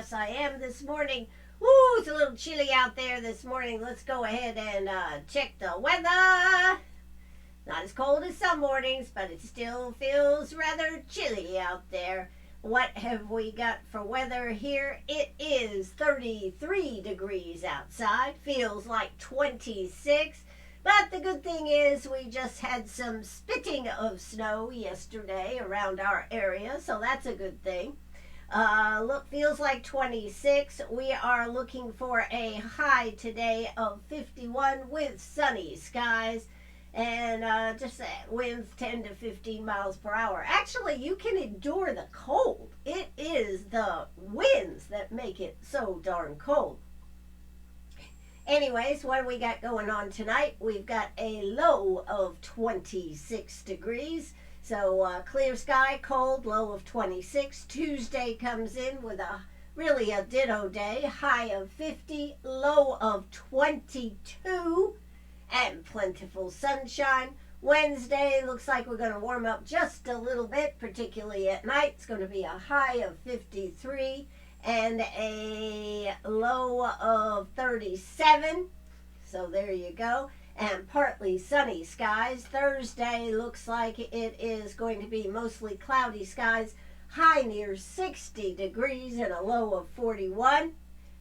Yes, I am this morning. Woo, it's a little chilly out there this morning. Let's go ahead and check the weather. Not as cold as some mornings, but it still feels rather chilly out there. What have we got for weather here? It is 33 degrees outside. Feels like 26. But the good thing is we just had some spitting of snow yesterday around our area, so that's a good thing. Feels like 26. We are looking for a high today of 51 with sunny skies. And just winds 10 to 15 miles per hour. Actually, you can endure the cold. It is the winds that make it so darn cold. Anyways, what do we got going on tonight? We've got a low of 26 degrees. So clear sky, cold, low of 26. Tuesday comes in with really a ditto day. High of 50, low of 22. And plentiful sunshine. Wednesday looks like we're going to warm up just a little bit, particularly at night. It's going to be a high of 53 and a low of 37. So there you go. And partly sunny skies. Thursday looks like it is going to be mostly cloudy skies. High near 60 degrees and a low of 41.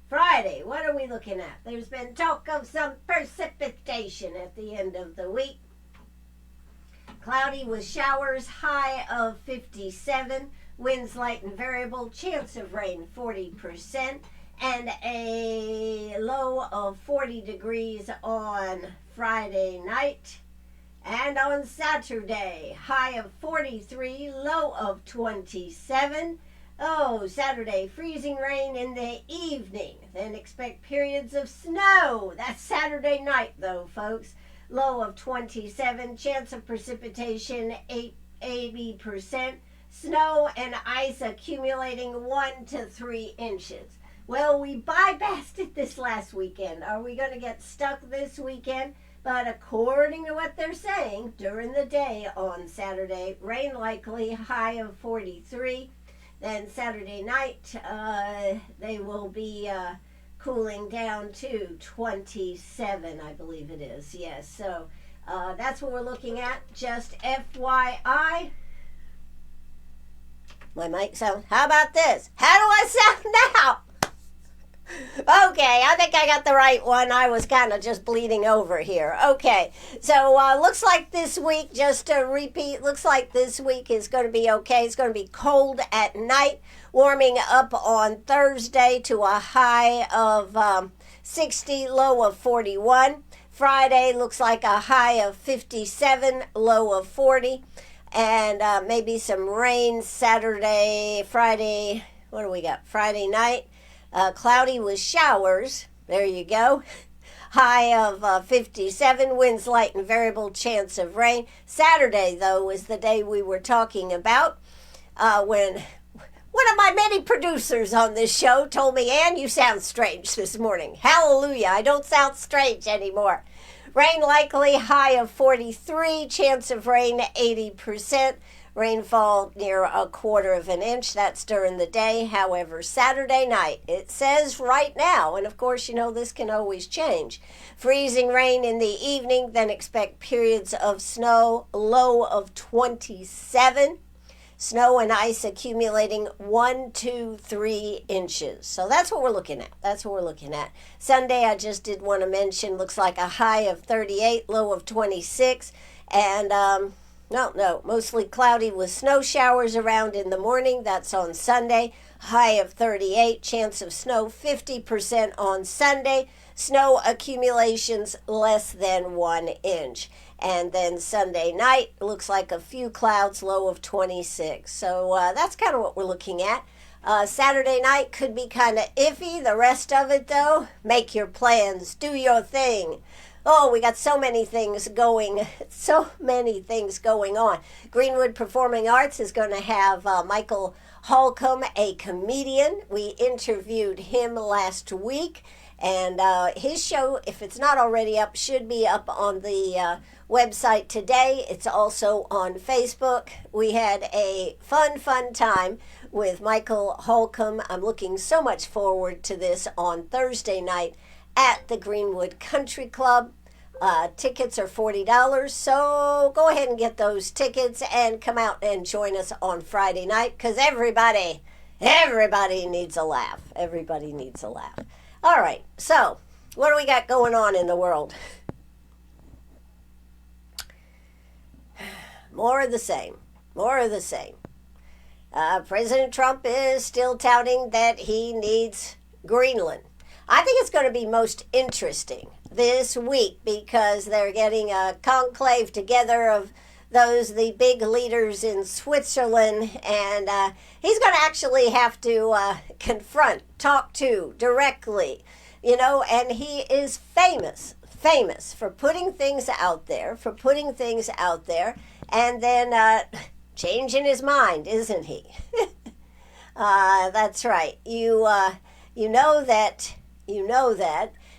Friday, what are we looking at? There's been talk of some precipitation at the end of the week. Cloudy with showers, high of 57. Winds light and variable, chance of rain 40. And a low of 40 degrees on Friday night. And on Saturday, high of 43, low of 27. Oh, Saturday, freezing rain in the evening. Then expect periods of snow. That's Saturday night, though, folks. Low of 27. Chance of precipitation, 80%. Snow and ice accumulating 1 to 3 inches. Well, we bypassed it this last weekend. Are we going to get stuck this weekend? But according to what they're saying, during the day on Saturday, rain likely, high of 43. Then Saturday night, they will be cooling down to 27, I believe it is. Yes, so that's what we're looking at. Just FYI. My mic sound. How about this? How do I sound now? Okay, I think I got the right one. I was kind of just bleeding over here. Okay, so looks like this week, just to repeat, looks like this week is going to be okay. It's going to be cold at night, warming up on Thursday to a high of 60, low of 41. Friday looks like a high of 57, low of 40. And maybe some rain Saturday, Friday. What do we got? Friday night. Cloudy with showers. There you go. High of 57. Winds light and variable, chance of rain. Saturday, though, is the day we were talking about when one of my many producers on this show told me, Ann, you sound strange this morning. Hallelujah. I don't sound strange anymore. Rain likely, high of 43. Chance of rain, 80%. Rainfall near a quarter of an inch. That's during the day. However, Saturday night, it says right now, and of course, you know, this can always change. Freezing rain in the evening, then expect periods of snow, low of 27. Snow and ice accumulating 1 to 3 inches. So that's what we're looking at. That's what we're looking at. Sunday, I just did want to mention, looks like a high of 38, low of 26. And, mostly cloudy with snow showers around in the morning. That's on Sunday. High of 38. Chance of snow 50% on Sunday. Snow accumulations less than 1 inch. And then Sunday night, looks like a few clouds, low of 26. So that's kind of what we're looking at. Saturday night could be kind of iffy. The rest of it, though, make your plans. Do your thing. Oh, we got so many things going on. Greenwood Performing Arts is going to have Michael Holcomb, a comedian. We interviewed him last week. And his show, if it's not already up, should be up on the website today. It's also on Facebook. We had a fun time with Michael Holcomb. I'm looking so much forward to this on Thursday night at the Greenwood Country Club. Tickets are $40, so go ahead and get those tickets and come out and join us on Friday night, because everybody needs a laugh. Everybody needs a laugh. All right, so what do we got going on in the world? More of the same. More of the same. President Trump is still touting that he needs Greenland. I think it's going to be most interesting this week because they're getting a conclave together of the big leaders in Switzerland, and he's going to actually have to talk to directly, and he is famous for putting things out there, and then changing his mind, isn't he? That's right. You know that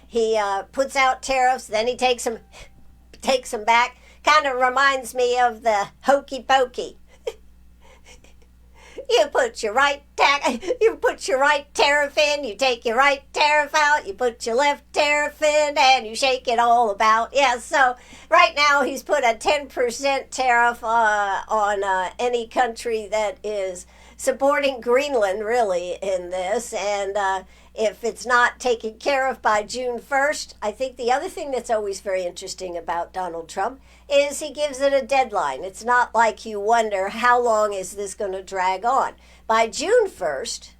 he puts out tariffs, then he takes them back. Kind of reminds me of the hokey pokey. You put your right tariff in, you take your right tariff out, you put your left tariff in, and you shake it all about. Yeah, so right now he's put a 10% tariff on any country that is supporting Greenland, really, in this. And if it's not taken care of by June 1st, I think the other thing that's always very interesting about Donald Trump is he gives it a deadline. It's not like you wonder how long is this going to drag on. By June 1st,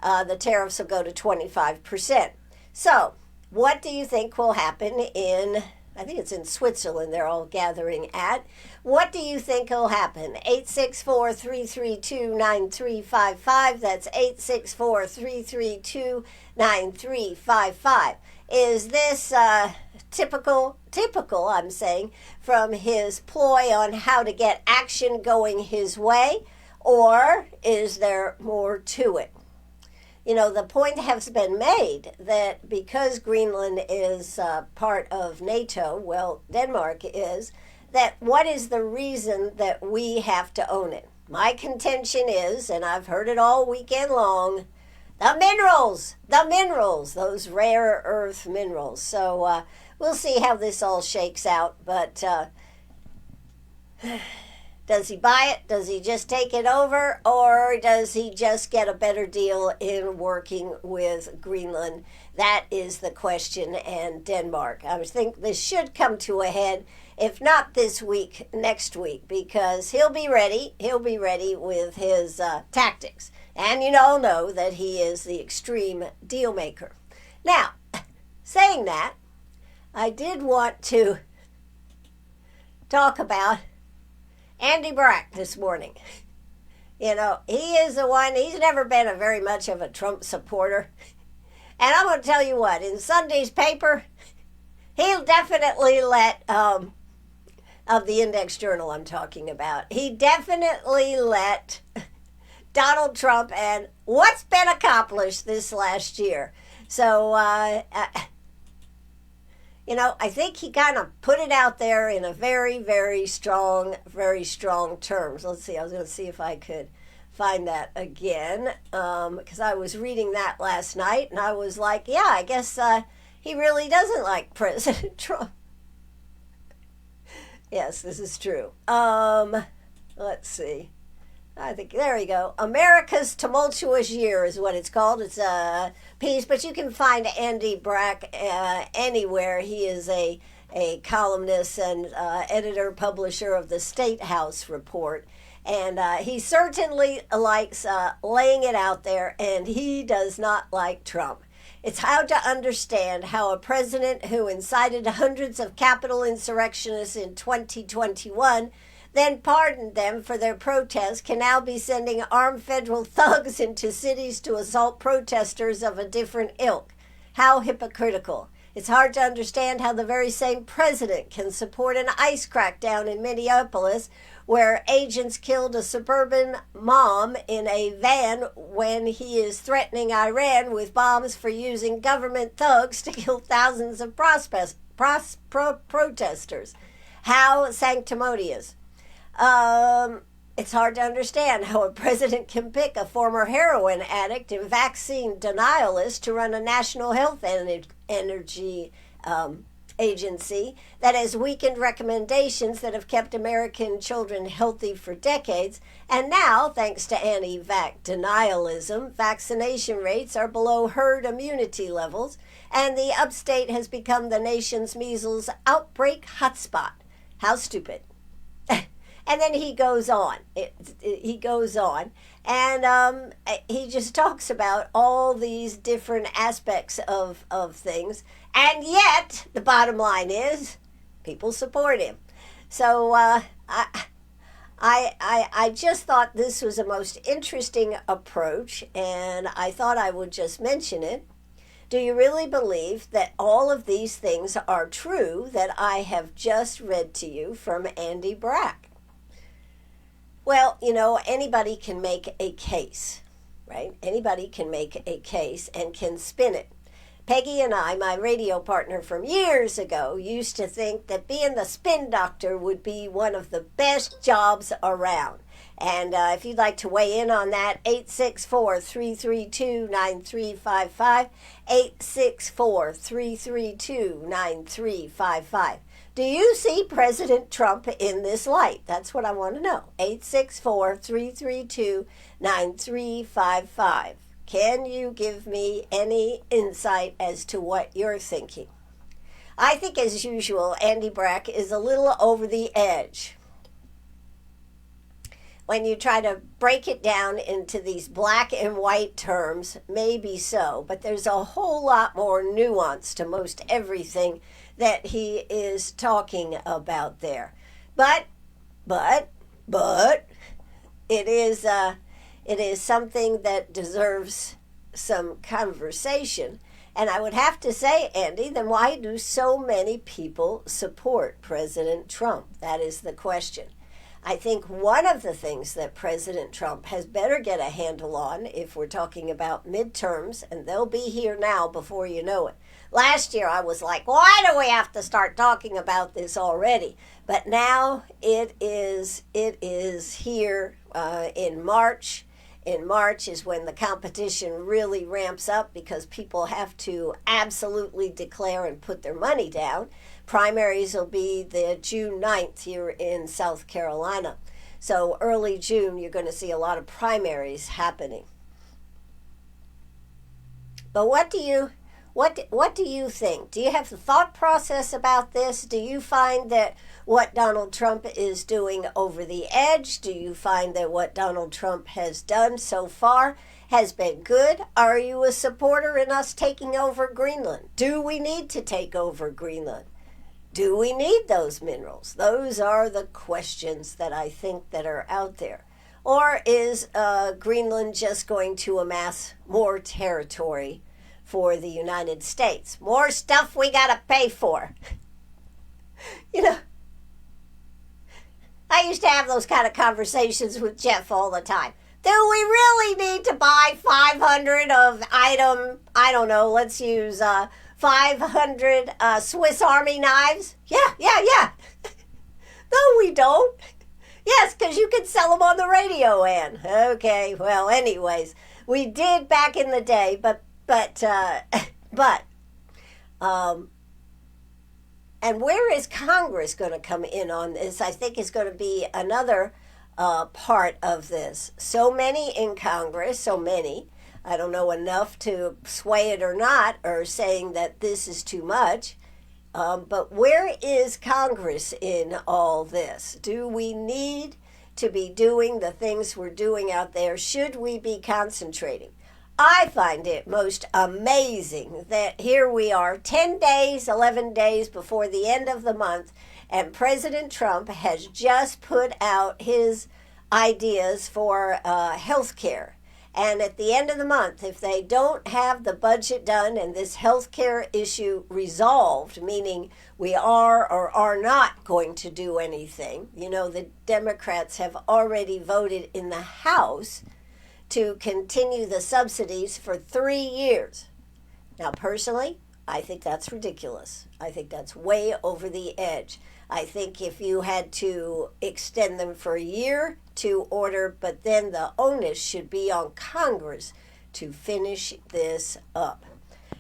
the tariffs will go to 25%. So what do you think will happen I think it's in Switzerland they're all gathering at. What do you think will happen? 864-332-9355. That's 864-332-9355. Is this typical, I'm saying, from his ploy on how to get action going his way, or is there more to it? The point has been made that because Greenland is part of NATO, well, Denmark is, that what is the reason that we have to own it? My contention is, and I've heard it all weekend long, the minerals, those rare earth minerals. So we'll see how this all shakes out, but does he buy it? Does he just take it over? Or does he just get a better deal in working with Greenland? That is the question. And Denmark. I think this should come to a head, if not this week, next week, because he'll be ready. He'll be ready with his tactics. And you all know that he is the extreme deal maker. Now, saying that, I did want to talk about Andy Brack this morning. He is the one, he's never been very much of a Trump supporter. And I'm going to tell you what, in Sunday's paper, he'll definitely let, of the Index Journal I'm talking about, he definitely let Donald Trump and what's been accomplished this last year. So, I think he kind of put it out there in a very, very strong terms. Let's see, I was going to see if I could find that again, because I was reading that last night, and I was like, yeah, I guess he really doesn't like President Trump. Yes, this is true. Let's see. I think, there you go. America's Tumultuous Year is what it's called. It's a piece, but you can find Andy Brack anywhere. He is a columnist and editor, publisher of the State House Report. And he certainly likes laying it out there, and he does not like Trump. It's hard to understand how a president who incited hundreds of Capitol insurrectionists in 2021 then pardoned them for their protests, can now be sending armed federal thugs into cities to assault protesters of a different ilk. How hypocritical. It's hard to understand how the very same president can support an ICE crackdown in Minneapolis where agents killed a suburban mom in a van when he is threatening Iran with bombs for using government thugs to kill thousands of protesters. How sanctimonious. It's hard to understand how a president can pick a former heroin addict and vaccine denialist to run a national health energy agency that has weakened recommendations that have kept American children healthy for decades. And now, thanks to anti-vax denialism, vaccination rates are below herd immunity levels, and the upstate has become the nation's measles outbreak hotspot. How stupid. And then he goes on. He goes on. And he just talks about all these different aspects of things. And yet, the bottom line is, people support him. So I just thought this was a most interesting approach, and I thought I would just mention it. Do you really believe that all of these things are true that I have just read to you from Andy Brack? Well, you know, anybody can make a case, right? Anybody can make a case and can spin it. Peggy and I, my radio partner from years ago, used to think that being the spin doctor would be one of the best jobs around. And if you'd like to weigh in on that, 864-332-9355, 864-332-9355. Do you see President Trump in this light? That's what I want to know. 864-332-9355. Can you give me any insight as to what you're thinking? I think, as usual, Andy Brack is a little over the edge. When you try to break it down into these black and white terms, maybe so, but there's a whole lot more nuance to most everything that he is talking about there. But it is something that deserves some conversation. And I would have to say, Andy, then why do so many people support President Trump? That is the question. I think one of the things that President Trump has better get a handle on, if we're talking about midterms, and they'll be here now before you know it. Last year I was like, why do we have to start talking about this already? But now it is here in March. In March is when the competition really ramps up because people have to absolutely declare and put their money down. Primaries will be the June 9th here in South Carolina. So early June, you're going to see a lot of primaries happening. But what do you think? Do you have the thought process about this? Do you find that what Donald Trump is doing over the edge? Do you find that what Donald Trump has done so far has been good? Are you a supporter in us taking over Greenland? Do we need to take over Greenland? Do we need those minerals? Those are the questions that I think that are out there. Or is Greenland just going to amass more territory for the United States? More stuff we gotta pay for. You know, I used to have those kind of conversations with Jeff all the time. Do we really need to buy 500 of item, I don't know, let's use 500 Swiss Army knives? Yeah. No, we don't. Yes, because you can sell them on the radio, Ann. Okay, well, anyways, we did back in the day, but and where is Congress going to come in on this? I think is going to be another part of this. So many in Congress, so many. I don't know enough to sway it or not, or saying that this is too much. But where is Congress in all this? Do we need to be doing the things we're doing out there? Should we be concentrating? I find it most amazing that here we are 10 days, 11 days before the end of the month, and President Trump has just put out his ideas for health care. And at the end of the month, if they don't have the budget done and this health care issue resolved, meaning we are or are not going to do anything, you know, the Democrats have already voted in the House to continue the subsidies for 3 years. Now, personally, I think that's ridiculous. I think that's way over the edge. I think if you had to extend them for a year to order, but then the onus should be on Congress to finish this up.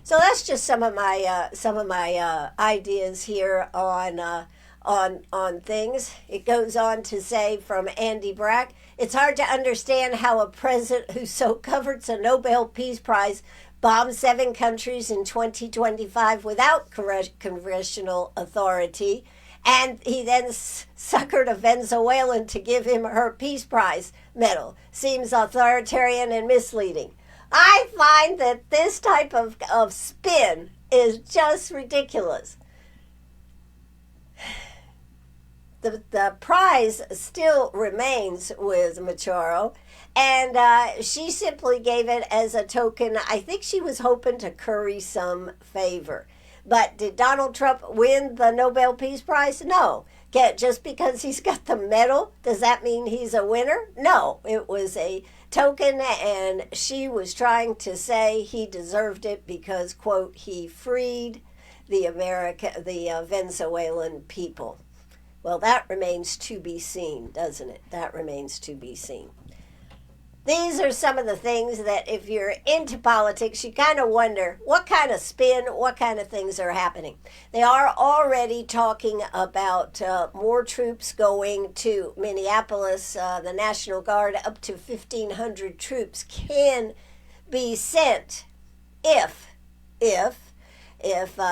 So that's just some of my ideas here on things. It goes on to say from Andy Brack, it's hard to understand how a president who so covets a Nobel Peace Prize bombed 7 countries in 2025 without congressional authority, and he then suckered a Venezuelan to give him her Peace Prize medal. Seems authoritarian and misleading. I find that this type of spin is just ridiculous. The prize still remains with Machado, and she simply gave it as a token. I think she was hoping to curry some favor. But did Donald Trump win the Nobel Peace Prize? No. Just because he's got the medal, does that mean he's a winner? No. It was a token, and she was trying to say he deserved it because, quote, he freed the Venezuelan people. Well, that remains to be seen, doesn't it? That remains to be seen. These are some of the things that if you're into politics, you kind of wonder what kind of spin, what kind of things are happening. They are already talking about more troops going to Minneapolis. The National Guard, up to 1,500 troops can be sent if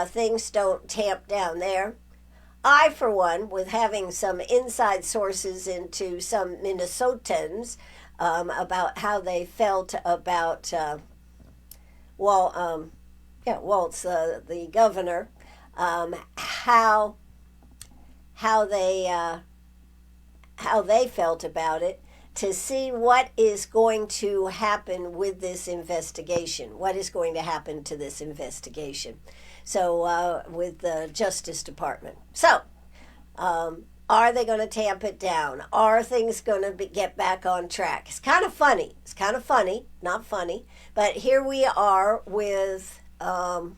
things don't tamp down there. I, for one, with having some inside sources into some Minnesotans about how they felt about Waltz, the governor, how they felt about it, to see what is going to happen with this investigation. What is going to happen to this investigation? So with the Justice Department. So are they going to tamp it down? Are things going to get back on track? It's kind of funny. Not funny. But here we are with Martin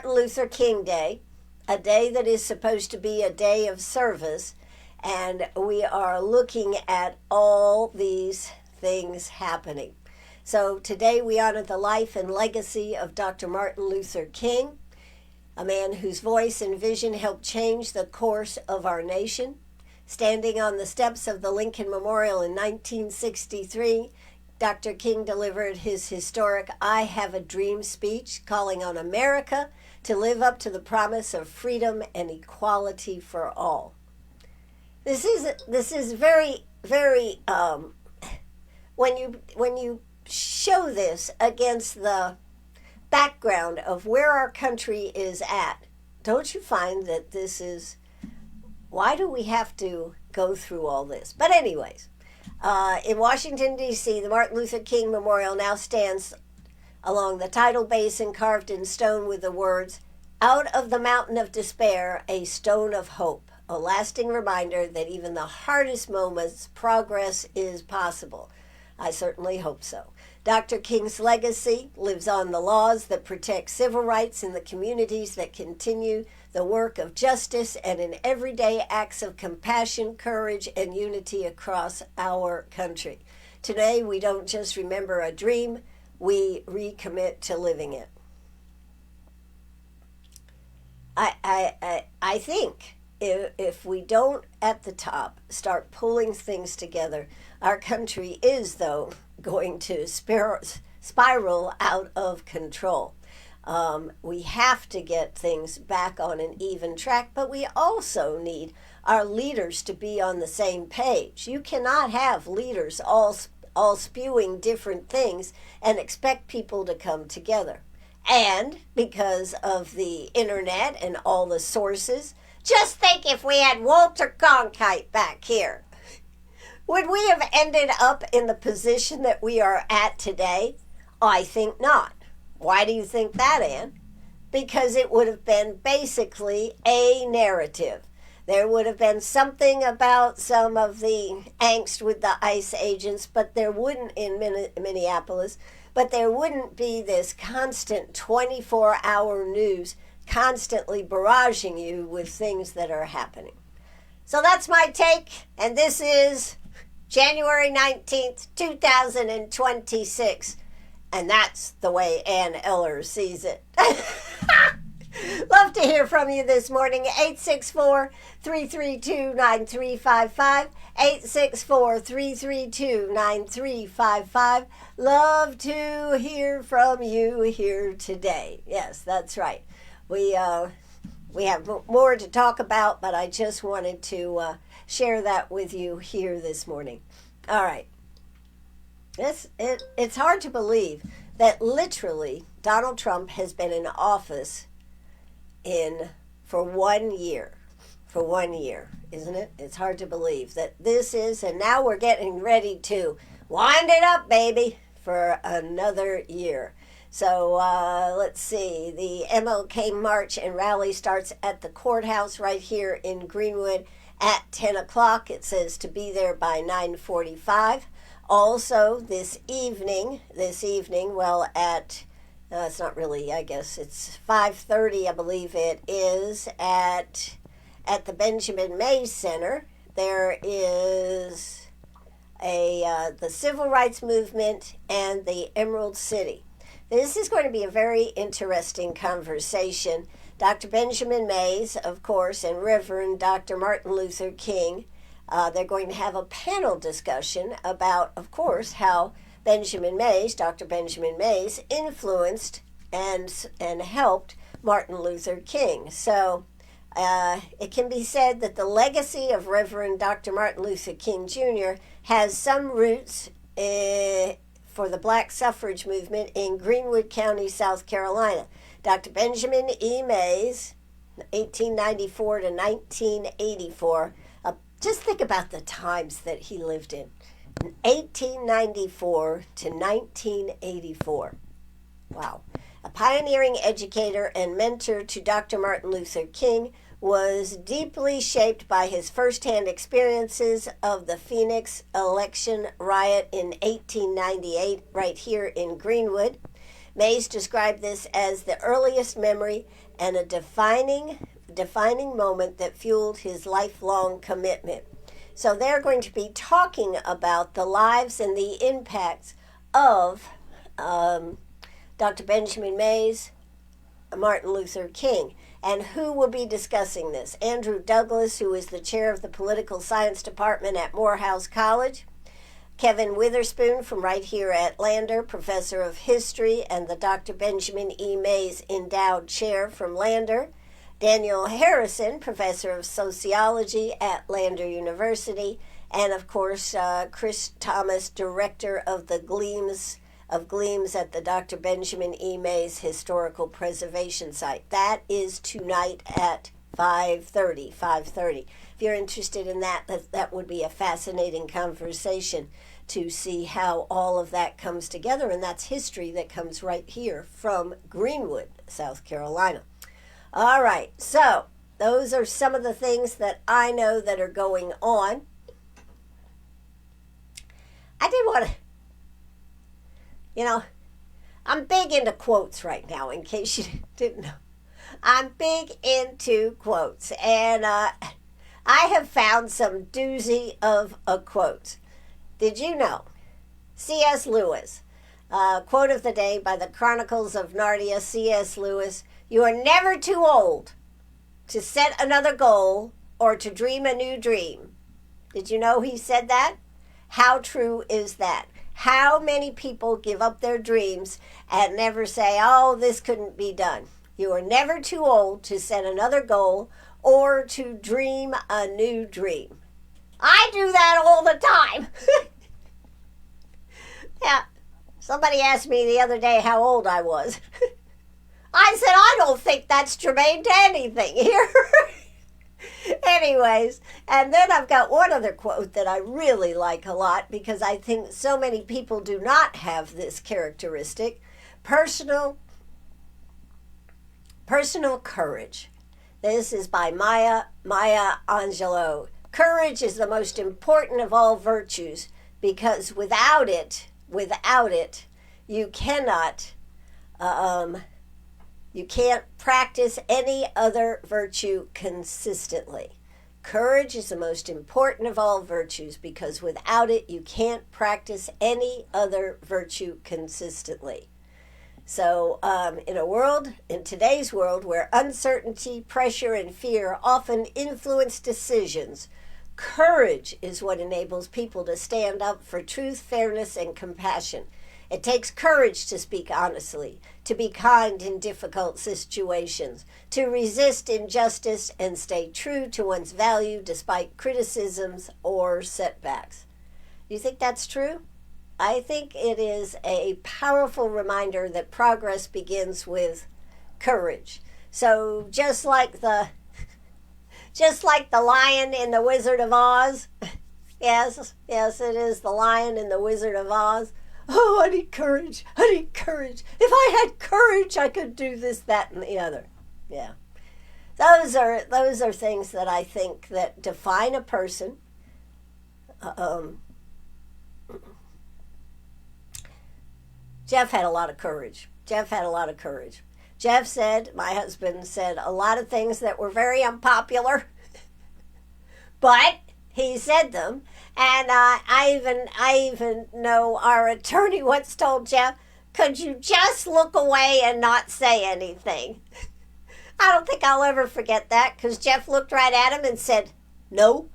Luther King Day, a day that is supposed to be a day of service. And we are looking at all these things happening. So today we honor the life and legacy of Dr. Martin Luther King, a man whose voice and vision helped change the course of our nation. Standing on the steps of the Lincoln Memorial in 1963, Dr. King delivered his historic I Have a Dream speech, calling on America to live up to the promise of freedom and equality for all. This is very, very, when you show this against the background of where our country is at, don't you find that this is, why do we have to go through all this? But anyways, in Washington, D.C., the Martin Luther King Memorial now stands along the tidal basin carved in stone with the words, "Out of the mountain of despair, a stone of hope, a lasting reminder that even the hardest moments, progress is possible." I certainly hope so. Dr. King's legacy lives on the laws that protect civil rights in the communities that continue the work of justice and in everyday acts of compassion, courage, and unity across our country. Today, we don't just remember a dream, we recommit to living it. I think if we don't at the top start pulling things together, our country is, though, going to spiral out of control. We have to get things back on an even track, but we also need our leaders to be on the same page. You cannot have leaders all spewing different things and expect people to come together. And because of the internet and all the sources, just think if we had Walter Cronkite back here. Would we have ended up in the position that we are at today? I think not. Why do you think that, Ann? Because it would have been basically a narrative. There would have been something about some of the angst with the ICE agents, but there wouldn't in Minneapolis, but there wouldn't be this constant 24-hour news constantly barraging you with things that are happening. So that's my take, and this is January 19th, 2026, and that's the way Ann Eller sees it. Love to hear from you this morning. 864-332-9355. 864-332-9355. Love to hear from you here today. Yes, that's right. We have more to talk about, but I just wanted to share that with you here this morning. All right. It's hard to believe that literally Donald Trump has been in office for 1 year. For 1 year, isn't it? It's hard to believe that this is, and now we're getting ready to wind it up, baby, for another year. So let's see. The MLK March and rally starts at the courthouse right here in Greenwood at 10 o'clock. It says to be there by 9:45. Also, this evening, well, it's not really, I guess it's 5:30, I believe it is, at the Benjamin Mays Center. There is the Civil Rights Movement and the Emerald City. This is going to be a very interesting conversation. Dr. Benjamin Mays, of course, and Reverend Dr. Martin Luther King, they're going to have a panel discussion about, of course, how Dr. Benjamin Mays, influenced and helped Martin Luther King. So it can be said that the legacy of Reverend Dr. Martin Luther King Jr. has some roots for the black suffrage movement in Greenwood County, South Carolina. Dr. Benjamin E. Mays, 1894 to 1984. Just think about the times that he lived in. 1894 to 1984. Wow. A pioneering educator and mentor to Dr. Martin Luther King, was deeply shaped by his firsthand experiences of the Phoenix election riot in 1898 right here in Greenwood. Mays described this as the earliest memory and a defining moment that fueled his lifelong commitment. So they're going to be talking about the lives and the impacts of Dr. Benjamin Mays, Martin Luther King. And who will be discussing this? Andrew Douglas, who is the chair of the Political Science Department at Morehouse College. Kevin Witherspoon from right here at Lander, professor of history and the Dr. Benjamin E. Mays Endowed Chair from Lander. Daniel Harrison, professor of sociology at Lander University. And of course, Chris Thomas, director of the Gleams at the Dr. Benjamin E. Mays Historical Preservation Site. That is tonight at 5:30. If you're interested in that would be a fascinating conversation to see how all of that comes together, and that's history that comes right here from Greenwood, South Carolina. All right, so those are some of the things that I know that are going on. I did want to, I'm big into quotes right now, in case you didn't know. I'm big into quotes, and I have found some doozy of quotes. Did you know? C.S. Lewis, quote of the day by the Chronicles of Narnia, C.S. Lewis, "You are never too old to set another goal or to dream a new dream." Did you know he said that? How true is that? How many people give up their dreams and never say, oh, this couldn't be done? You are never too old to set another goal or to dream a new dream. I do that all the time. Yeah. Somebody asked me the other day how old I was. I said, I don't think that's germane to anything here. Anyways, and then I've got one other quote that I really like a lot because I think so many people do not have this characteristic. Personal courage. This is by Maya Angelou. Courage is the most important of all virtues because without it, you cannot, you can't practice any other virtue consistently. Courage is the most important of all virtues because without it, you can't practice any other virtue consistently. So in today's world where uncertainty, pressure, and fear often influence decisions, courage is what enables people to stand up for truth, fairness, and compassion. It takes courage to speak honestly, to be kind in difficult situations, to resist injustice and stay true to one's value despite criticisms or setbacks. Do you think that's true? I think it is a powerful reminder that progress begins with courage. So just like the lion in the Wizard of Oz, yes, it is the lion in the Wizard of Oz. Oh, I need courage. If I had courage, I could do this, that, and the other. Yeah. Those are things that I think that define a person. Jeff had a lot of courage. Jeff said, my husband said a lot of things that were very unpopular, but he said them. And I even know our attorney once told Jeff, could you just look away and not say anything? I don't think I'll ever forget that because Jeff looked right at him and said, no.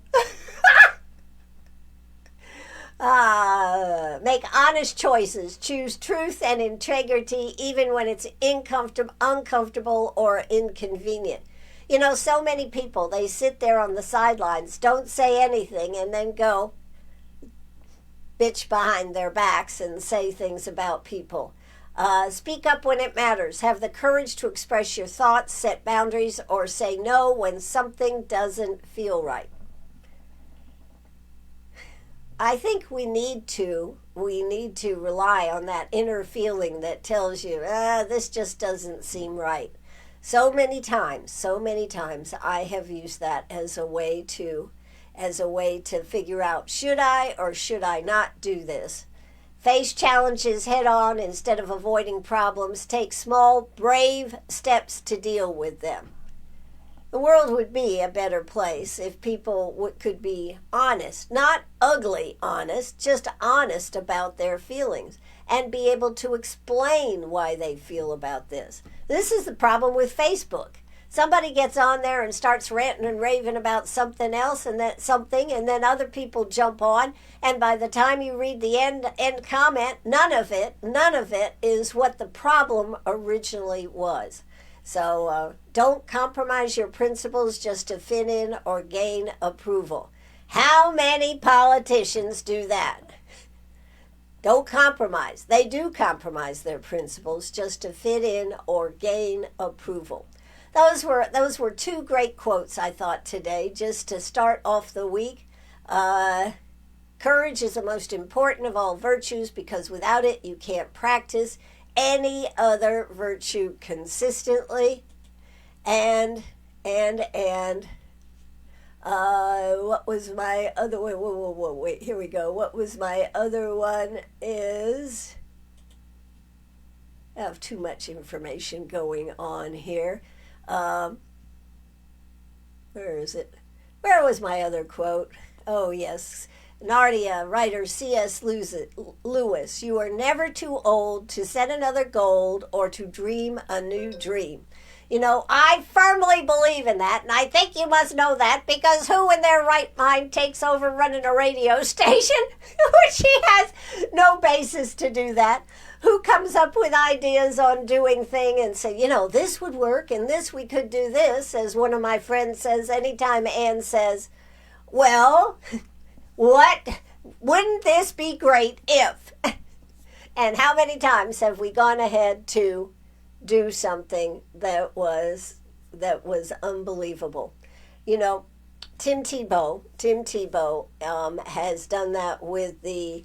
Make honest choices. Choose truth and integrity even when it's uncomfortable or inconvenient. You know, so many people, they sit there on the sidelines, don't say anything, and then go bitch behind their backs and say things about people. Speak up when it matters. Have the courage to express your thoughts, set boundaries, or say no when something doesn't feel right. I think we need to rely on that inner feeling that tells you, this just doesn't seem right. So many times I have used that as a way to figure out, should I or should I not do this? Face challenges head on instead of avoiding problems. Take small, brave steps to deal with them. The world would be a better place if people could be honest, not ugly honest, just honest about their feelings and be able to explain why they feel about this. This is the problem with Facebook. Somebody gets on there and starts ranting and raving about something else and then other people jump on, and by the time you read the end comment, none of it is what the problem originally was. So don't compromise your principles just to fit in or gain approval. How many politicians do that? Don't compromise. They do compromise their principles just to fit in or gain approval. Those were two great quotes, I thought, today, just to start off the week. Courage is the most important of all virtues because without it, you can't practice any other virtue consistently. And what was my other one? Wait, here we go. What was my other one is, I have too much information going on here. Where is it? Where was my other quote? Oh, yes. Narnia writer C.S. Lewis, you are never too old to set another goal or to dream a new dream. You know, I firmly believe in that, and I think you must know that, because who in their right mind takes over running a radio station, which he has no basis to do that? Who comes up with ideas on doing things and say, you know, this would work, and this we could do this, as one of my friends says, anytime Ann says, well, what, wouldn't this be great if? And how many times have we gone ahead to do something that was unbelievable? You know, Tim Tebow has done that with the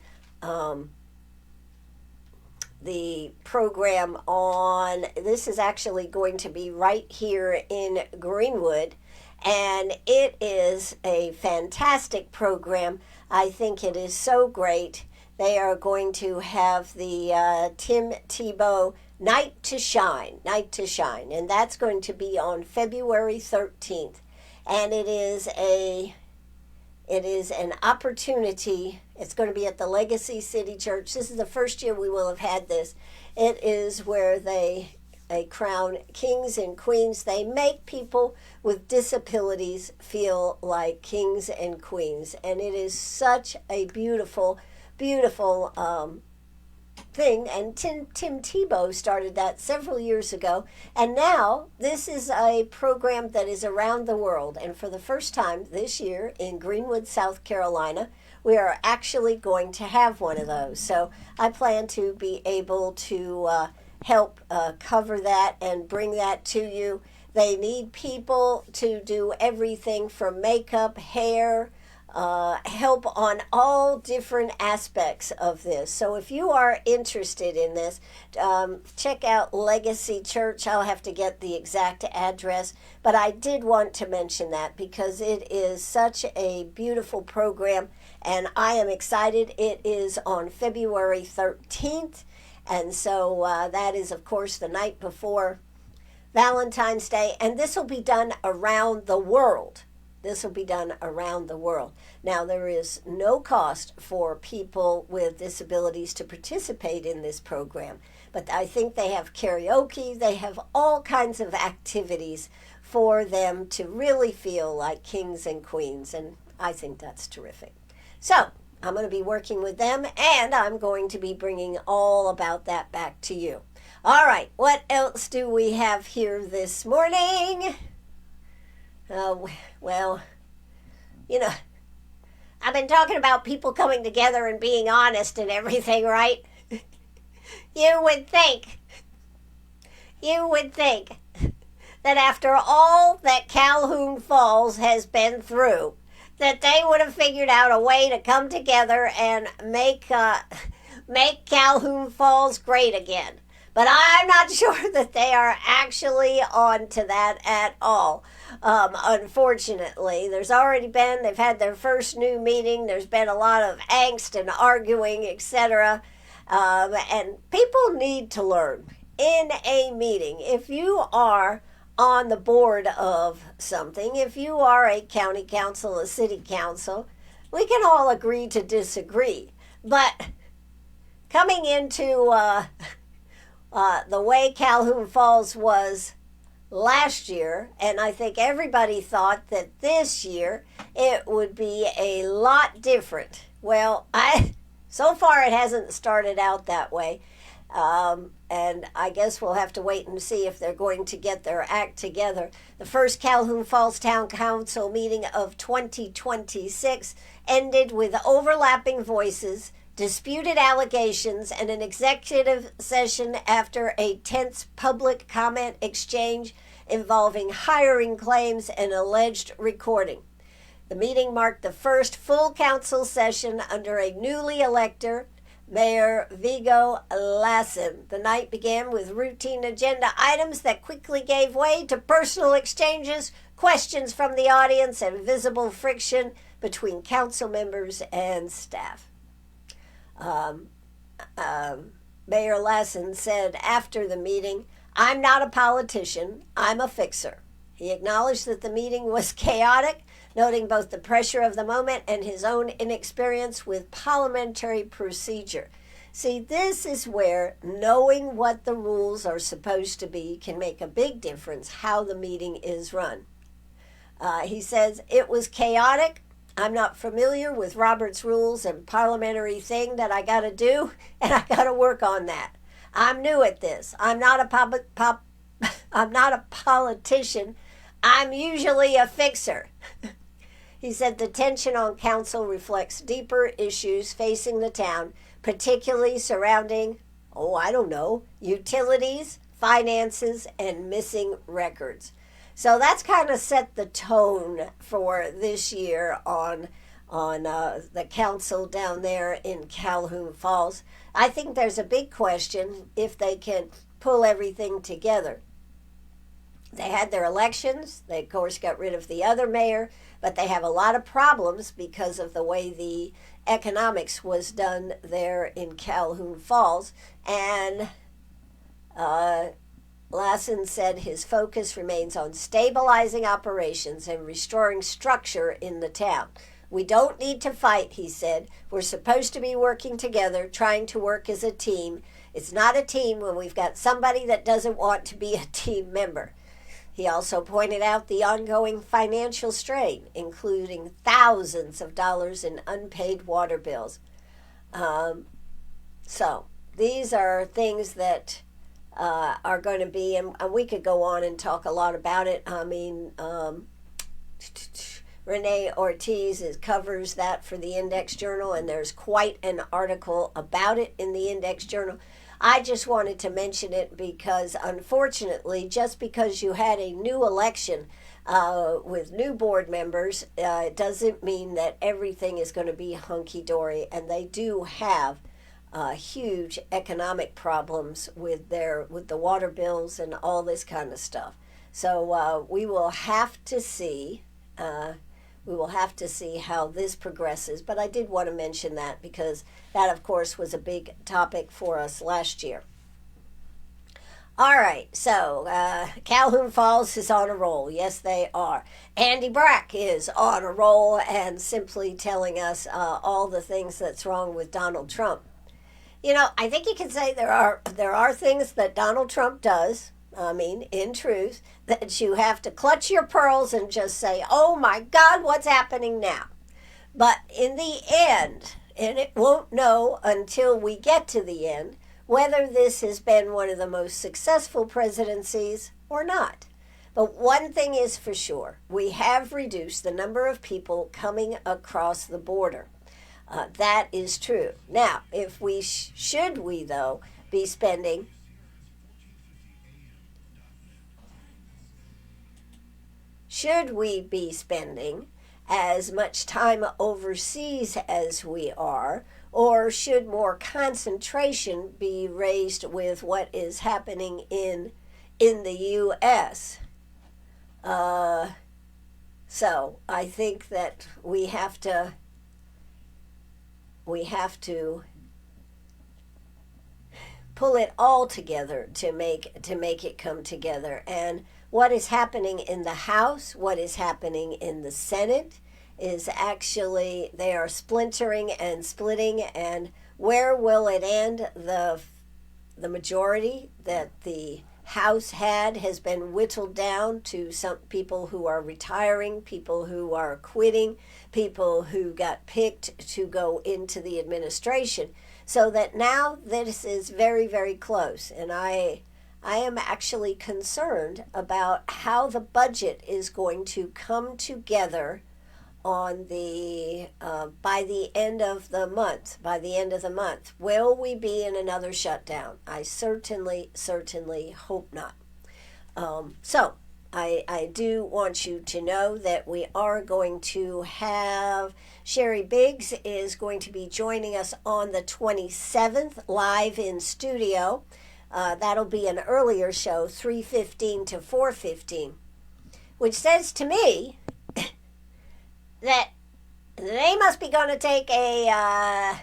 the program on, this is actually going to be right here in Greenwood, and it is a fantastic program. I think it is so great. They are going to have the Tim Tebow Night to Shine, and that's going to be on February 13th. And it is an opportunity. It's going to be at the Legacy City Church. This is the first year we will have had this. It is where they crown kings and queens. They make people with disabilities feel like kings and queens. And it is such a beautiful, beautiful thing. And Tim Tebow started that several years ago. And now this is a program that is around the world. And for the first time this year in Greenwood, South Carolina, we are actually going to have one of those. So I plan to be able to help cover that and bring that to you. They need people to do everything from makeup, hair, help on all different aspects of this. So if you are interested in this, check out Legacy Church. I'll have to get the exact address, but I did want to mention that because it is such a beautiful program, and I am excited. It is on February 13th, and so that is, of course, the night before Valentine's Day, and this will be done around the world. This will be done around the world. Now, there is no cost for people with disabilities to participate in this program, but I think they have karaoke. They have all kinds of activities for them to really feel like kings and queens, and I think that's terrific. So, I'm going to be working with them, and I'm going to be bringing all about that back to you. All right, what else do we have here this morning? Well, you know, I've been talking about people coming together and being honest and everything, right? You would think that after all that Calhoun Falls has been through, that they would have figured out a way to come together and make Calhoun Falls great again. But I'm not sure that they are actually on to that at all. Unfortunately, they've had their first new meeting. There's been a lot of angst and arguing, etc. And people need to learn in a meeting. If you are on the board of something, if you are a county council, a city council, we can all agree to disagree. But coming into the way Calhoun Falls was last year, and I think everybody thought that this year it would be a lot different. Well, so far it hasn't started out that way, and I guess we'll have to wait and see if they're going to get their act together. The first Calhoun Falls Town Council meeting of 2026 ended with overlapping voices, disputed allegations, and an executive session after a tense public comment exchange involving hiring claims and alleged recording. The meeting marked the first full council session under a newly elected Mayor Viggo Lassen. The night began with routine agenda items that quickly gave way to personal exchanges, questions from the audience, and visible friction between council members and staff. Mayor Lassen said after the meeting, "I'm not a politician, I'm a fixer." He acknowledged that the meeting was chaotic, noting both the pressure of the moment and his own inexperience with parliamentary procedure. See, this is where knowing what the rules are supposed to be can make a big difference how the meeting is run. He says, "It was chaotic. I'm not familiar with Robert's rules and parliamentary thing that I got to do, and I got to work on that. I'm new at this. I'm not a politician. I'm usually a fixer." He said the tension on council reflects deeper issues facing the town, particularly surrounding, utilities, finances, and missing records. So that's kind of set the tone for this year on on the council down there in Calhoun Falls. I think there's a big question if they can pull everything together. They had their elections. They, of course, got rid of the other mayor, but they have a lot of problems because of the way the economics was done there in Calhoun Falls. And Lassen said his focus remains on stabilizing operations and restoring structure in the town. We don't need to fight, he said. We're supposed to be working together, trying to work as a team. It's not a team when we've got somebody that doesn't want to be a team member. He also pointed out the ongoing financial strain, including thousands of dollars in unpaid water bills. So these are things that are going to be, and we could go on and talk a lot about it. I mean, Renee Ortiz covers that for the Index Journal, and there's quite an article about it in the Index Journal. I just wanted to mention it because, unfortunately, just because you had a new election with new board members, it doesn't mean that everything is going to be hunky-dory, and they do have huge economic problems with the water bills and all this kind of stuff. So we will have to see. We will have to see how this progresses, but I did want to mention that because that, of course, was a big topic for us last year. All right, so Calhoun Falls is on a roll. Yes, they are. Andy Brack is on a roll and simply telling us all the things that's wrong with Donald Trump. You know, I think you can say there are things that Donald Trump does, I mean, in truth, that you have to clutch your pearls and just say, oh my God, what's happening now? But in the end, and it won't know until we get to the end, whether this has been one of the most successful presidencies or not. But one thing is for sure, we have reduced the number of people coming across the border. That is true. Now, if we should we, though, be spending as much time overseas as we are, or should more concentration be raised with what is happening in the U.S.? So I think that we have to pull it all together to make it come together. And what is happening in the House, what is happening in the Senate, is actually they are splintering and splitting. And where will it end? The majority that the House has been whittled down to some people who are retiring, people who are quitting, people who got picked to go into the administration. So that now this is very, very close. And I am actually concerned about how the budget is going to come together on the by the end of the month. Will we be in another shutdown? I certainly hope not. So I do want you to know that we are going to have Sherry Biggs is going to be joining us on the 27th live in studio. That'll be an earlier show, 3:15 to 4:15, which says to me that they must be going to take a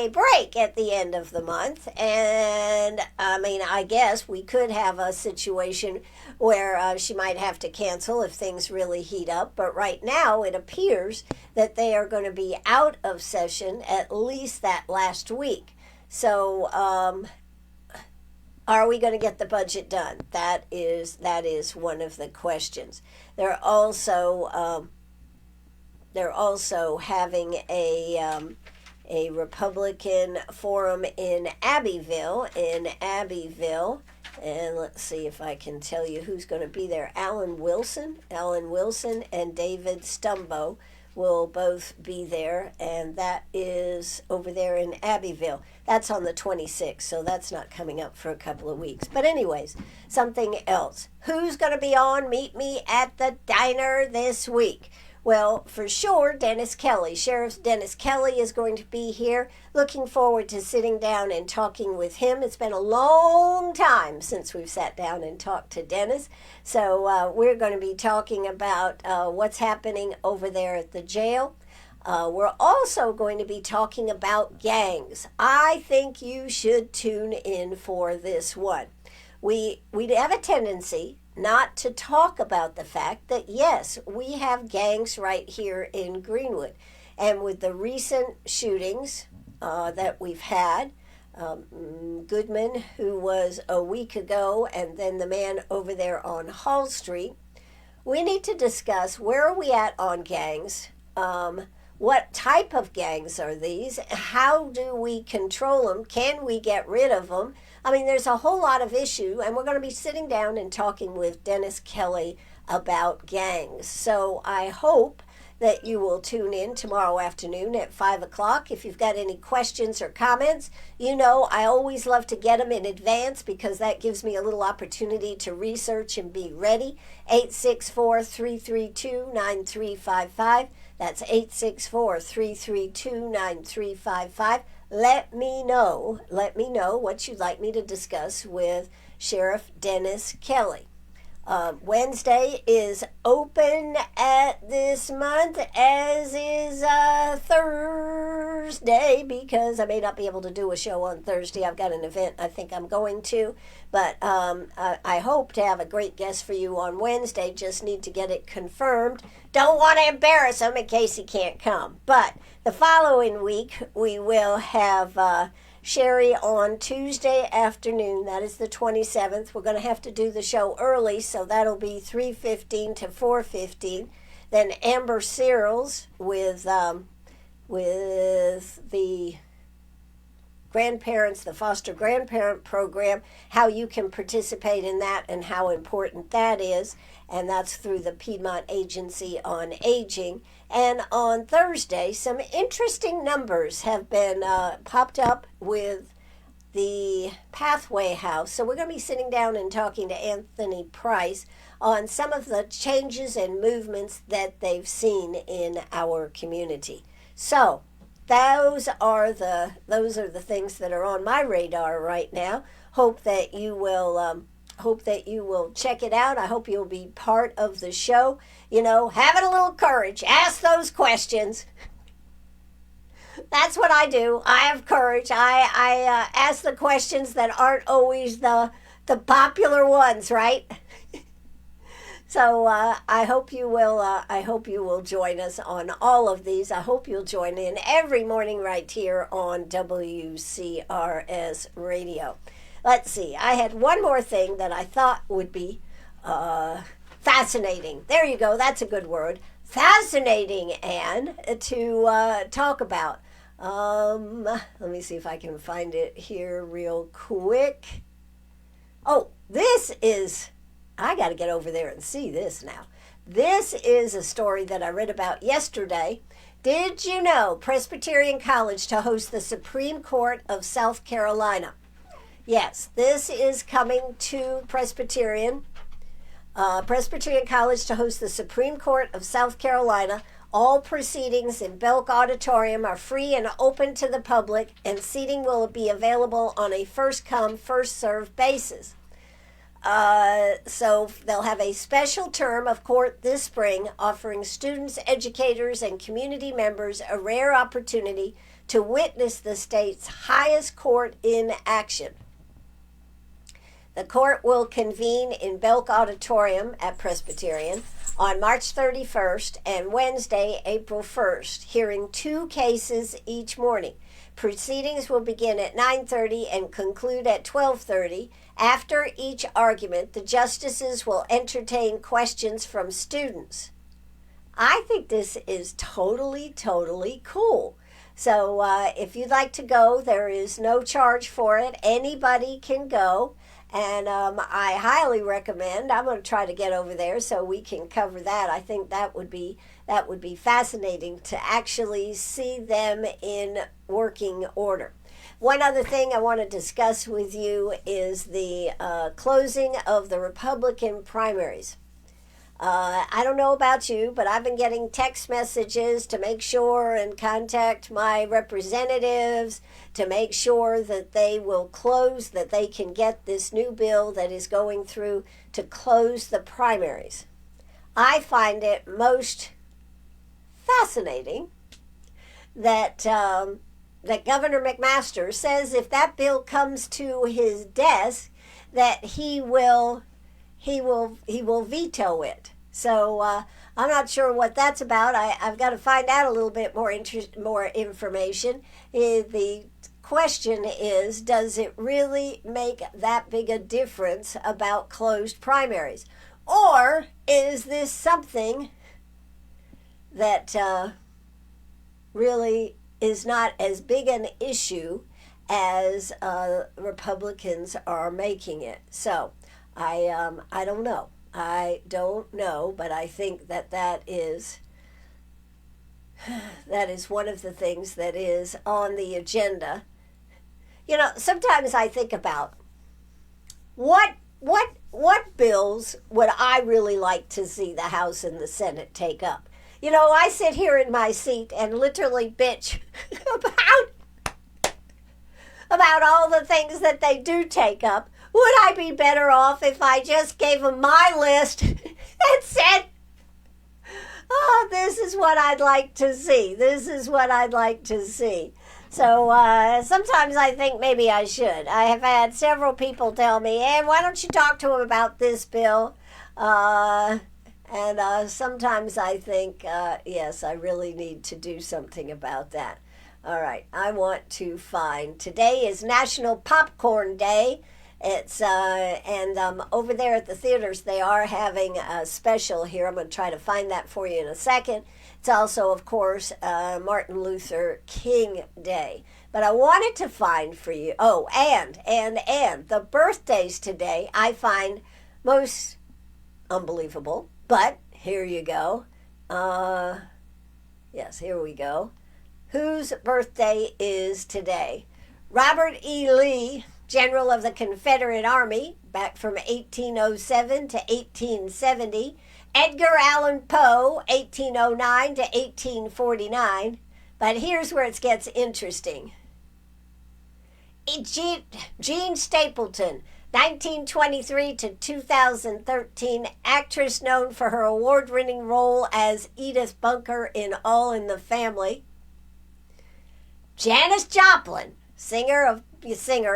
break at the end of the month. And I mean, I guess we could have a situation where she might have to cancel if things really heat up. But right now it appears that they are going to be out of session at least that last week. So are we going to get the budget done? That is one of the questions. They're also having a Republican forum in Abbeville, and let's see if I can tell you who's going to be there. Alan Wilson and David Stumbo will both be there, and that is over there in Abbeville. That's on the 26th, so that's not coming up for a couple of weeks. But anyways, something else. Who's going to be on Meet Me at the Diner this week? Well, for sure, Dennis Kelly, Sheriff Dennis Kelly is going to be here. Looking forward to sitting down and talking with him. It's been a long time since we've sat down and talked to Dennis. So we're going to be talking about what's happening over there at the jail. We're also going to be talking about gangs. I think you should tune in for this one. We have a tendency not to talk about the fact that, yes, we have gangs right here in Greenwood. And with the recent shootings that we've had, Goodman, who was a week ago, and then the man over there on Hall Street, we need to discuss where are we at on gangs, what type of gangs are these, how do we control them, can we get rid of them? I mean, there's a whole lot of issue, and we're going to be sitting down and talking with Dennis Kelly about gangs. So I hope that you will tune in tomorrow afternoon at 5 o'clock. If you've got any questions or comments, you know I always love to get them in advance because that gives me a little opportunity to research and be ready. 864-332-9355. That's 864-332-9355. Let me know what you'd like me to discuss with Sheriff Dennis Kelly. Wednesday is open at this month, as is Thursday, because I may not be able to do a show on Thursday. I've got an event I think I'm going to, but I hope to have a great guest for you on Wednesday. Just need to get it confirmed. Don't want to embarrass him in case he can't come. But the following week, we will have Sherry on Tuesday afternoon. That is the 27th. We're going to have to do the show early, so that'll be 3:15 to 4:15. Then Amber Searles with the grandparents, the foster grandparent program, how you can participate in that and how important that is. And that's through the Piedmont Agency on Aging. And on Thursday, some interesting numbers have been popped up with the Pathway House. So we're going to be sitting down and talking to Anthony Price on some of the changes and movements that they've seen in our community. So those are the things that are on my radar right now. Hope that you will check it out. I hope you'll be part of the show. You know, have it a little courage. Ask those questions. That's what I do. I have courage. I ask the questions that aren't always the popular ones, right? So I hope you will join us on all of these. I hope you'll join in every morning right here on WCRS Radio. Let's see. I had one more thing that I thought would be fascinating. There you go. That's a good word. Fascinating, Anne, to talk about. Let me see if I can find it here real quick. Oh, I got to get over there and see this now. This is a story that I read about yesterday. Did you know Presbyterian College to host the Supreme Court of South Carolina? Yes, this is coming to Presbyterian College to host the Supreme Court of South Carolina. All proceedings in Belk Auditorium are free and open to the public, and seating will be available on a first-come, first-served basis. So they'll have a special term of court this spring, offering students, educators, and community members a rare opportunity to witness the state's highest court in action. The court will convene in Belk Auditorium at Presbyterian on March 31st and Wednesday, April 1st, hearing 2 cases each morning. Proceedings will begin at 9:30 and conclude at 12:30. After each argument, the justices will entertain questions from students. I think this is totally cool. So if you'd like to go, there is no charge for it. Anybody can go. And I highly recommend. I'm going to try to get over there so we can cover that. I think that would be fascinating to actually see them in working order. One other thing I want to discuss with you is the closing of the Republican primaries. I don't know about you, but I've been getting text messages to make sure and contact my representatives to make sure that they will close, that they can get this new bill that is going through to close the primaries. I find it most fascinating that that Governor McMaster says if that bill comes to his desk, that he will veto it. So I'm not sure what that's about. I've got to find out a little bit more information. The question is, does it really make that big a difference about closed primaries? Or is this something that really is not as big an issue as Republicans are making it? So I don't know. I don't know, but I think that is one of the things that is on the agenda. You know, sometimes I think about what bills would I really like to see the House and the Senate take up. You know, I sit here in my seat and literally bitch about all the things that they do take up. Would I be better off if I just gave them my list and said, oh, this is what I'd like to see. This is what I'd like to see. So sometimes I think maybe I should. I have had several people tell me, hey, why don't you talk to him about this bill? And sometimes I think, yes, I really need to do something about that. All right, I want to find, today is National Popcorn Day. It's over there at the theaters, they are having a special here. I'm going to try to find that for you in a second. It's also, of course, Martin Luther King Day. But I wanted to find for you, and the birthdays today I find most unbelievable. But here you go. Yes, here we go. Whose birthday is today? Robert E. Lee, General of the Confederate Army, back from 1807 to 1870. Edgar Allan Poe, 1809 to 1849. But here's where it gets interesting. Jean Stapleton, 1923 to 2013, actress known for her award-winning role as Edith Bunker in All in the Family. Janis Joplin, singer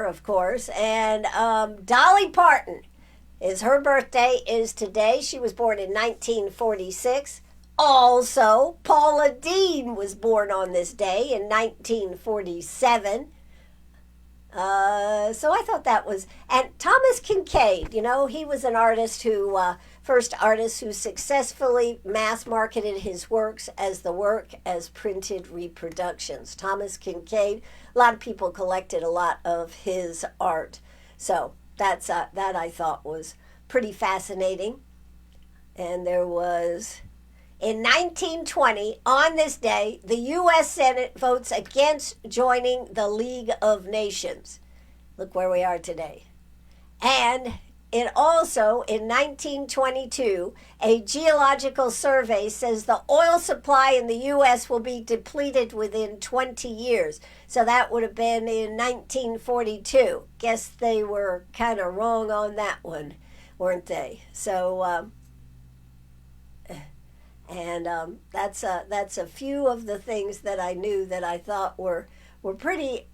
of course, and Dolly Parton, her birthday is today. She was born in 1946. Also, Paula Deen was born on this day in 1947. So I thought that was, and Thomas Kincaid, you know, he was an artist who, first artist who successfully mass marketed his works as printed reproductions. Thomas Kincaid, a lot of people collected a lot of his art. So that I thought was pretty fascinating. And there was, in 1920, on this day, the U.S. Senate votes against joining the League of Nations. Look where we are today. And it also, in 1922, a geological survey says the oil supply in the U.S. will be depleted within 20 years. So that would have been in 1942. Guess they were kind of wrong on that one, weren't they? So, that's a few of the things that I knew that I thought were pretty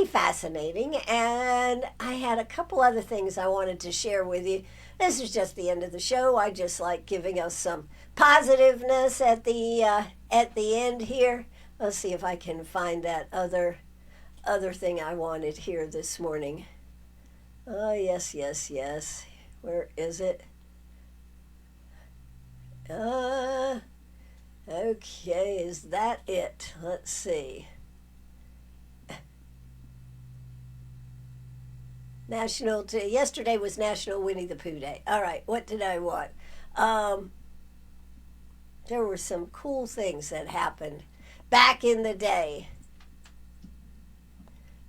fascinating, and I had a couple other things I wanted to share with you. This is just the end of the show. I just like giving us some positiveness at the end here. Let's see if I can find that other thing I wanted here this morning. Oh, yes. Where is it? Okay, is that it? Let's see. Yesterday was National Winnie the Pooh Day. All right, what did I want? There were some cool things that happened back in the day.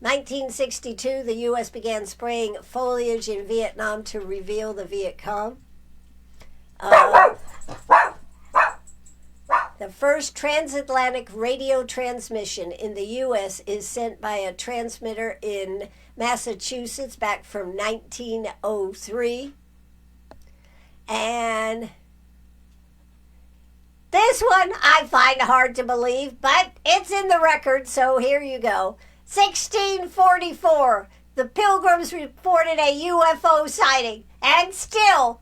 1962, the U.S. began spraying foliage in Vietnam to reveal the Viet Cong. The first transatlantic radio transmission in the U.S. is sent by a transmitter in Massachusetts back from 1903. And this one I find hard to believe, but it's in the record, so here you go. 1644, the Pilgrims reported a UFO sighting, and still,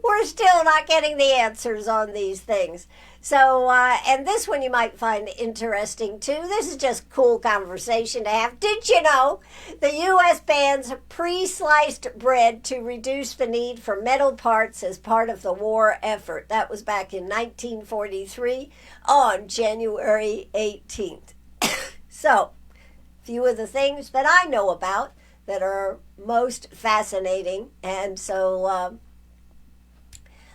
we're still not getting the answers on these things. So, and this one you might find interesting too. This is just cool conversation to have. Did you know the U.S. bans pre-sliced bread to reduce the need for metal parts as part of the war effort? That was back in 1943 on January 18th. So, few of the things that I know about that are most fascinating. And so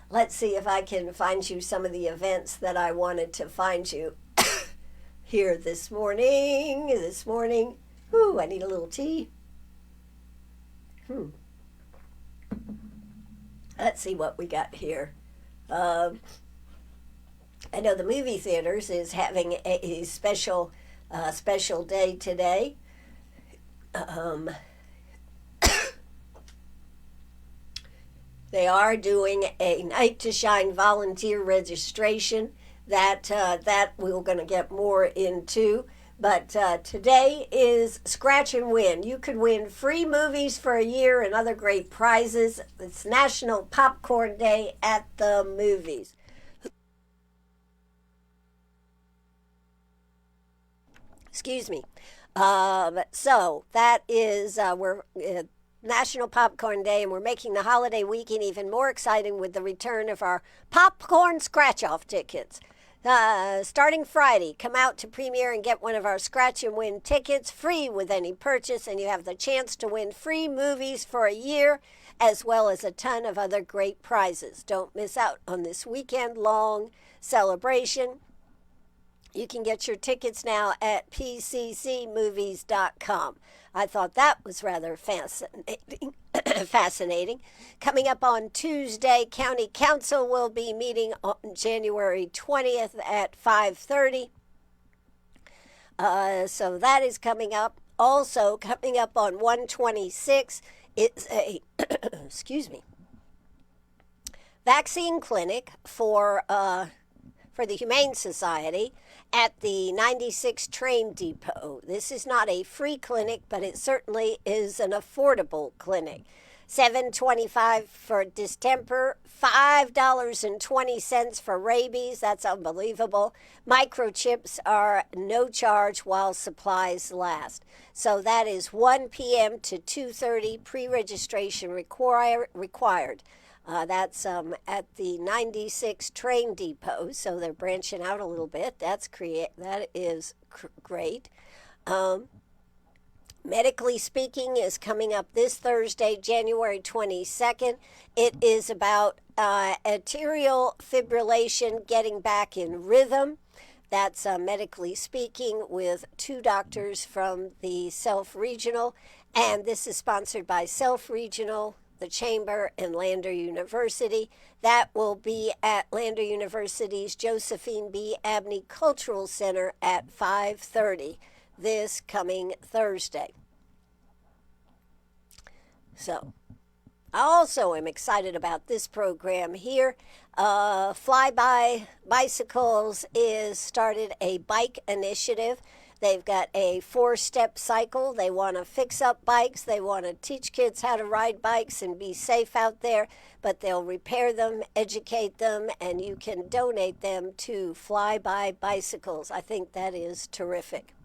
let's see if I can find you some of the events that I wanted to find you here this morning. Ooh, I need a little tea. Let's see what we got here. I know the movie theaters is having a special day today. They are doing a Night to Shine volunteer registration that we're going to get more into. But today is Scratch and Win. You could win free movies for a year and other great prizes. It's National Popcorn Day at the movies. Excuse me. So that is we're National Popcorn Day, and we're making the holiday weekend even more exciting with the return of our popcorn scratch-off tickets. Starting Friday, come out to Premiere and get one of our Scratch and Win tickets free with any purchase, and you have the chance to win free movies for a year as well as a ton of other great prizes. Don't miss out on this weekend-long celebration. You can get your tickets now at pccmovies.com. I thought that was rather fascinating. Coming up on Tuesday, County Council will be meeting on January 20th at 5:30. So that is coming up. Also coming up on 1/26 is a vaccine clinic for the Humane Society at the 96 train depot. This is not a free clinic, but it certainly is an affordable clinic. $7.25 for distemper, $5.20 for rabies. That's unbelievable. Microchips are no charge while supplies last. So that is 1 p.m. to 2:30. Pre-registration required. That's at the 96 train depot, so they're branching out a little bit. That is great. Medically Speaking is coming up this Thursday, January 22nd. It is about atrial fibrillation, getting back in rhythm. That's Medically Speaking with two doctors from the Self Regional, and this is sponsored by Self Regional, the Chamber, and Lander University. That will be at Lander University's Josephine B. Abney Cultural Center at 5:30 this coming Thursday. So, I also am excited about this program here. Flyby Bicycles is started a bike initiative. They've got a 4-step cycle. They want to fix up bikes. They want to teach kids how to ride bikes and be safe out there, but they'll repair them, educate them, and you can donate them to Flyby Bicycles. I think that is terrific.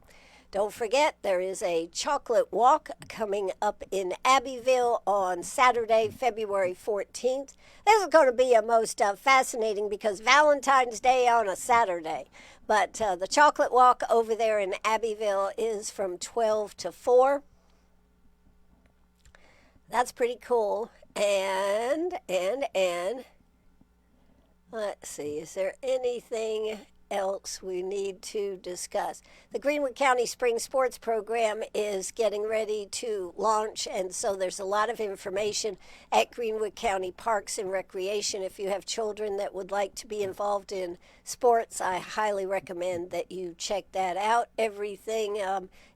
Don't forget, there is a chocolate walk coming up in Abbeville on Saturday, February 14th. This is going to be a most fascinating because Valentine's Day on a Saturday. But the chocolate walk over there in Abbeville is from 12 to 4. That's pretty cool. And let's see, is there anything else we need to discuss? The Greenwood County Spring Sports Program is getting ready to launch, and so there's a lot of information at Greenwood County Parks and Recreation. If you have children that would like to be involved in sports, I highly recommend that you check that out. Everything,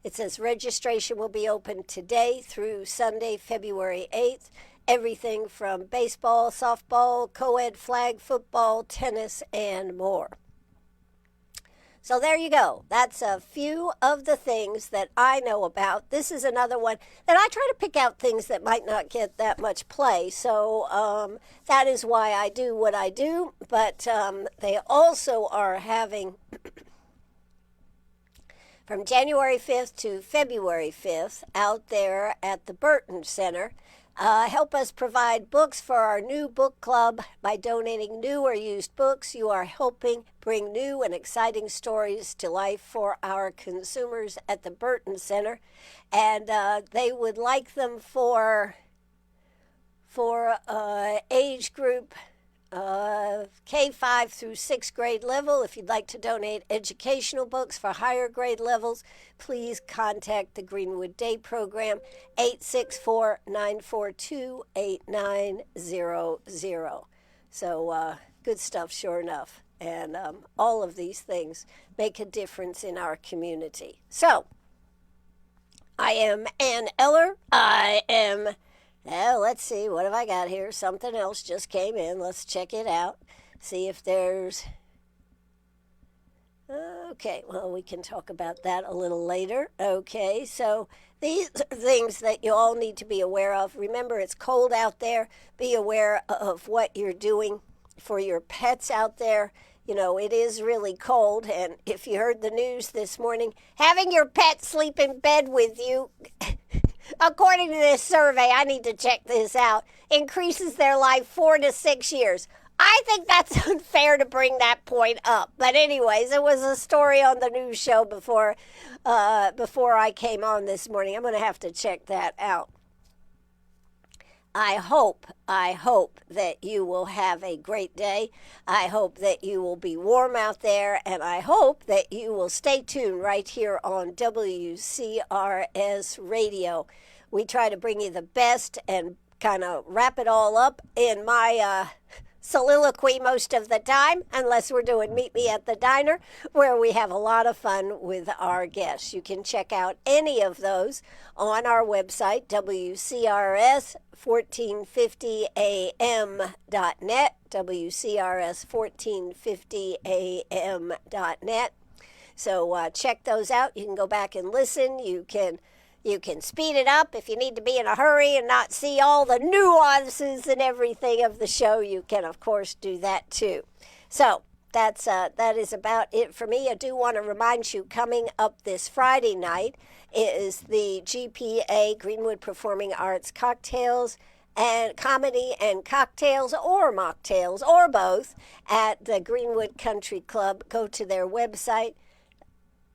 it says registration will be open today through Sunday, February 8th. Everything from baseball, softball, co-ed, flag football, tennis, and more. So there you go. That's a few of the things that I know about. This is another one that I try to pick out things that might not get that much play. So that is why I do what I do. But they also are having from January 5th to February 5th out there at the Burton Center. Help us provide books for our new book club. By donating new or used books, you are helping bring new and exciting stories to life for our consumers at the Burton Center. And they would like them for age group K5 through 6th grade level. If you'd like to donate educational books for higher grade levels, please contact the Greenwood Day Program, 864-942-8900. So good stuff, sure enough. And all of these things make a difference in our community. So, I am Ann Eller. Let's see, what have I got here? Something else just came in. Let's check it out. See if there's... Okay, well, we can talk about that a little later. Okay, so these are things that you all need to be aware of. Remember, it's cold out there. Be aware of what you're doing for your pets out there. You know, it is really cold, and if you heard the news this morning, having your pet sleep in bed with you... According to this survey, I need to check this out, increases their life 4 to 6 years. I think that's unfair to bring that point up. But anyways, it was a story on the news show before I came on this morning. I'm going to have to check that out. I hope that you will have a great day. I hope that you will be warm out there, and I hope that you will stay tuned right here on WCRS Radio. We try to bring you the best and kind of wrap it all up in my soliloquy most of the time, unless we're doing Meet Me at the Diner, where we have a lot of fun with our guests. You can check out any of those on our website, WCRS1450am.net, WCRS1450am.net. So check those out. You can go back and listen. You can speed it up if you need to be in a hurry and not see all the nuances and everything of the show. You can, of course, do that too. So that is about it for me. I do want to remind you, coming up this Friday night is the GPA, Greenwood Performing Arts Cocktails and Comedy and Cocktails, or mocktails, or both, at the Greenwood Country Club. Go to their website,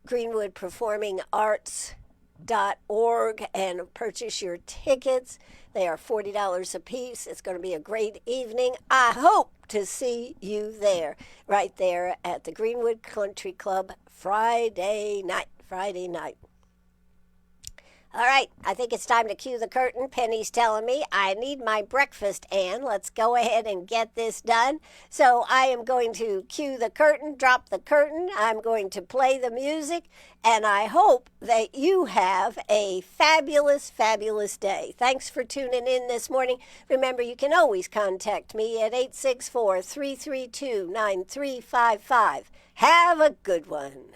greenwoodperformingarts.org, and purchase your tickets. They are $40 a piece. It's going to be a great evening. I hope to see you there, right there at the Greenwood Country Club Friday night. All right, I think it's time to cue the curtain. Penny's telling me I need my breakfast, Ann. Let's go ahead and get this done. So I am going to cue the curtain, drop the curtain. I'm going to play the music, and I hope that you have a fabulous, fabulous day. Thanks for tuning in this morning. Remember, you can always contact me at 864-332-9355. Have a good one.